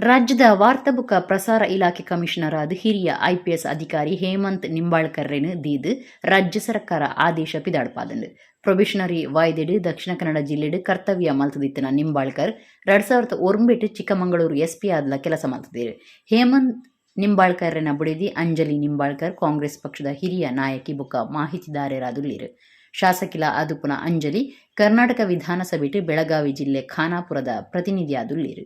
A: ರಾಜ್ಯದ ವಾರ್ತಾಬುಕ ಪ್ರಸಾರ ಇಲಾಖೆ ಕಮಿಷನರ್ ಆದ ಹಿರಿಯ IPS ಅಧಿಕಾರಿ ಹೇಮಂತ್ ನಿಂಬಾಳ್ಕರ್ರೆನು ದೀದ್ ರಾಜ್ಯ ಸರ್ಕಾರ ಆದೇಶ ಪಿದಾಡ್ಪಾದಂಡು ಪ್ರೊಬೇಷನರಿ ವಾಯ್ದೆಡು ದಕ್ಷಿಣ ಕನ್ನಡ ಜಿಲ್ಲೆಡು ಕರ್ತವ್ಯ ಮಲ್ತದಿತ್ತಿನ ನಿಂಬಾಳ್ಕರ್ 2001 ಚಿಕ್ಕಮಗಳೂರು SP ಆದ್ಲ ಕೆಲಸ ಮಲ್ತಿದ್ದೀರು. ಹೇಮಂತ್ ನಿಂಬಾಳ್ಕರ್ರೆನ ಬುಡಿದಿ ಅಂಜಲಿ ನಿಂಬಾಳ್ಕರ್ ಕಾಂಗ್ರೆಸ್ ಪಕ್ಷದ ಹಿರಿಯ ನಾಯಕಿ ಬುಕ ಮಾಹಿತಿದಾರರಾದುಲ್ಲಿರು. ಶಾಸಕಿಲ ಆದುಪುನ ಅಂಜಲಿ ಕರ್ನಾಟಕ ವಿಧಾನಸಭೆಟು ಬೆಳಗಾವಿ ಜಿಲ್ಲೆ ಖಾನಾಪುರದ ಪ್ರತಿನಿಧಿಯಾದುಲ್ಲಿರು.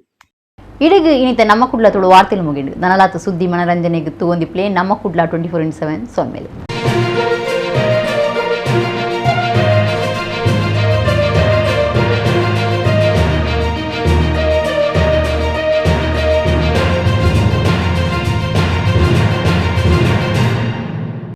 A: ಇಡೀ ಇನಿತ ನಮ್ಮ ಕುಡ್ಲ ತುಳು ವಾರ್ತೆಲು ಮುಗಿಂಡು ನನಲಾತ ಸುದ್ದಿ ಮನರಂಜನೆಗೆ ತೂಂದಿ ಪ್ಲೇ ನಮ್ಮ ಕುಡ್ಲ 24/7 ಸೊನ್ಮೇಲೆ.